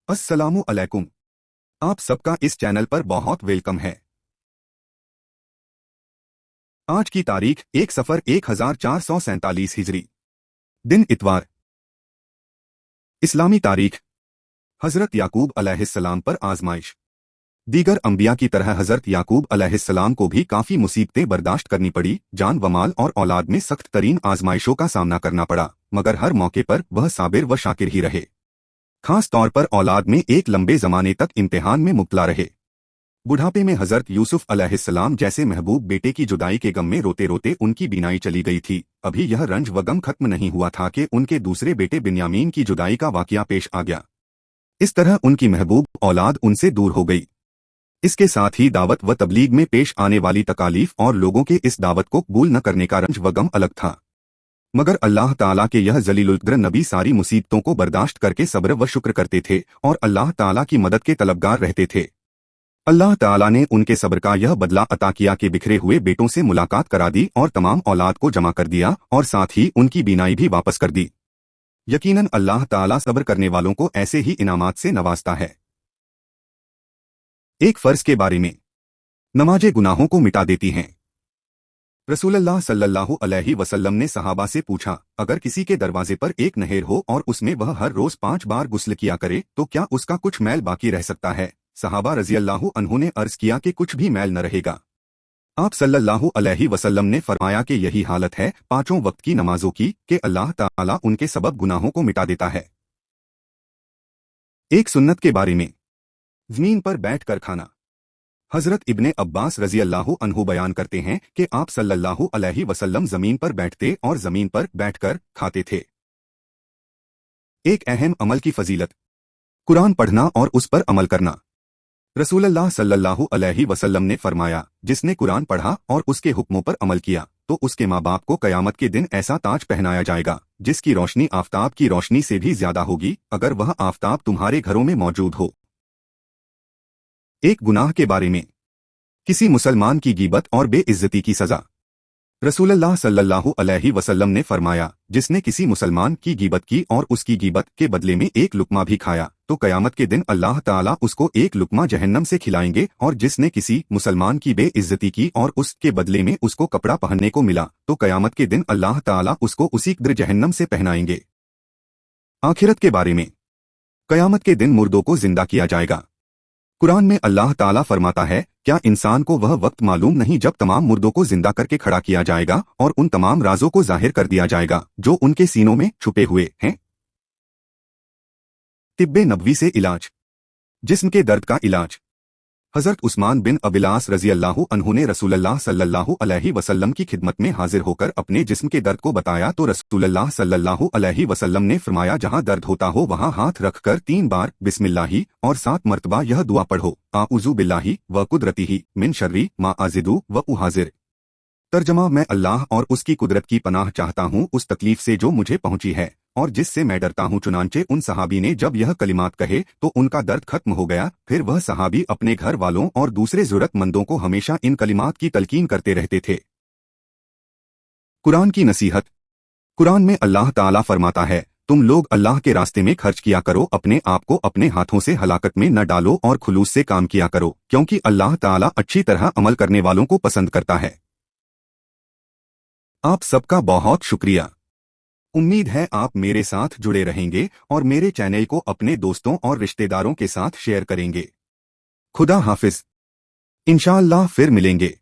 अस्सलामु अलैकुम। आप सबका इस चैनल पर बहुत वेलकम है। आज की तारीख 1 सफर 1447 हिजरी, दिन इतवार। इस्लामी तारीख। हजरत याकूब अलैहिस्सलाम पर आजमाइश। दीगर अंबिया की तरह हजरत याकूब अलैहिस्सलाम को भी काफी मुसीबतें बर्दाश्त करनी पड़ी, जान व माल और औलाद में सख्त तरीन आजमाइशों का सामना करना पड़ा, मगर हर मौके पर वह साबिर व शाकिर ही रहे। खास तौर पर औलाद में एक लंबे जमाने तक इम्तिहान में मुब्तला रहे। बुढ़ापे में हजरत यूसुफ अलैहिस्सलाम जैसे महबूब बेटे की जुदाई के गम में रोते रोते उनकी बीनाई चली गई थी। अभी यह रंज व गम खत्म नहीं हुआ था कि उनके दूसरे बेटे बिन्यामीन की जुदाई का वाकया पेश आ गया। इस तरह उनकी महबूब औलाद उनसे दूर हो गई। इसके साथ ही दावत व तबलीग में पेश आने वाली तकालीफ और लोगों के इस दावत को कबूल न करने का रंज व गम अलग था। मगर अल्लाह ताला के यह जलीलुल क़द्र नबी सारी मुसीबतों को बर्दाश्त करके सब्र व शुक्र करते थे और अल्लाह ताला की मदद के तलबगार रहते थे। अल्लाह ताला ने उनके सब्र का यह बदला अता किया कि बिखरे हुए बेटों से मुलाकात करा दी और तमाम औलाद को जमा कर दिया और साथ ही उनकी बीनाई भी वापस कर दी। यकीनन अल्लाह ताला सब्र करने वालों को ऐसे ही इनामात से नवाजता है। एक फर्ज के बारे में। नमाजें गुनाहों को मिटा देती हैं। रसूलुल्लाह सल्लल्लाहु अलैहि वसल्लम ने सहाबा से पूछा, अगर किसी के दरवाजे पर एक नहर हो और उसमें वह हर रोज 5 बार गुस्ल किया करे तो क्या उसका कुछ मैल बाकी रह सकता है? सहाबा रज़ियल्लाहु अन्हु ने अर्ज किया कि कुछ भी मैल न रहेगा। आप सल्लल्लाहु अलैहि वसल्लम ने फरमाया कि यही हालत है 5 वक्त की नमाजों की कि अल्लाह ताला उनके सबब गुनाहों को मिटा देता है। एक सुन्नत के बारे में। जमीन पर बैठ कर खाना। हजरत इब्ने अब्बास रज़ियल्लाहु अन्हु बयान करते हैं कि आप सल्लल्लाहु अलैहि वसल्लम जमीन पर बैठते और जमीन पर बैठकर खाते थे। एक अहम अमल की फजीलत। कुरान पढ़ना और उस पर अमल करना। रसूलुल्लाह सल्लल्लाहु अलैहि वसल्लम ने फरमाया, जिसने कुरान पढ़ा और उसके हुक्मों पर अमल किया तो उसके माँ बाप को कयामत के दिन ऐसा ताज पहनाया जाएगा जिसकी रोशनी आफताब की रोशनी से भी ज्यादा होगी, अगर वह आफताब तुम्हारे घरों में मौजूद हो। एक गुनाह के बारे में। किसी मुसलमान की गीबत और बेइज्जती की सजा। रसूलुल्लाह सल्लल्लाहु अलैहि वसल्लम ने फरमाया, जिसने किसी मुसलमान की गीबत की और उसकी गीबत के बदले में एक लुकमा भी खाया तो कयामत के दिन अल्लाह ताला उसको एक लुकमा जहन्नम से खिलाएंगे, और जिसने किसी मुसलमान की बेइज्जती की और उसके बदले में उसको कपड़ा पहनने को मिला तो कयामत के दिन अल्लाह ताला उसको उसी कदर जहन्नम से पहनाएंगे। आखिरत के बारे में। कयामत के दिन मुर्दों को जिंदा किया जाएगा। कुरान में अल्लाह ताला फरमाता है, क्या इंसान को वह वक्त मालूम नहीं जब तमाम मुर्दों को जिंदा करके खड़ा किया जाएगा और उन तमाम राजों को जाहिर कर दिया जाएगा जो उनके सीनों में छुपे हुए हैं। तिब्बे नबवी से इलाज। जिस्म के दर्द का इलाज। हजरत उस्मान बिन अबिलास रज़ियल्लाहु अन्हु ने रसूलुल्लाह सल्लल्लाहु अलैहि वसल्लम की खिदमत में हाजिर होकर अपने जिस्म के दर्द को बताया तो रसूलुल्लाह सल्लल्लाहु अलैहि वसल्लम ने फरमाया, जहां दर्द होता हो वहां हाथ रखकर 3 बार बिस्मिल्लाही और 7 मरतबा यह दुआ पढ़ो, आऊज़ु बिल्लाही व कुदरतिही मिन शर्री मा आजिदु व उहाजिर। तर्जमा, मैं अल्लाह और उसकी कुदरत की पनाह चाहता हूँ उस तकलीफ से जो मुझे पहुंची है और जिससे मैं डरता हूँ। चुनांचे उन सहाबी ने जब यह कलिमात कहे तो उनका दर्द खत्म हो गया। फिर वह सहाबी अपने घर वालों और दूसरे जरूरतमंदों को हमेशा इन कलिमात की तलकीन करते रहते थे। कुरान की नसीहत। कुरान में अल्लाह ताला फरमाता है, तुम लोग अल्लाह के रास्ते में खर्च किया करो, अपने आप को अपने हाथों से हलाकत में न डालो और खुलूस से काम किया करो, क्योंकि अल्लाह ताला अच्छी तरह अमल करने वालों को पसंद करता है। आप सबका बहुत शुक्रिया। उम्मीद है आप मेरे साथ जुड़े रहेंगे और मेरे चैनल को अपने दोस्तों और रिश्तेदारों के साथ शेयर करेंगे। खुदा हाफिज। इंशाअल्लाह फिर मिलेंगे।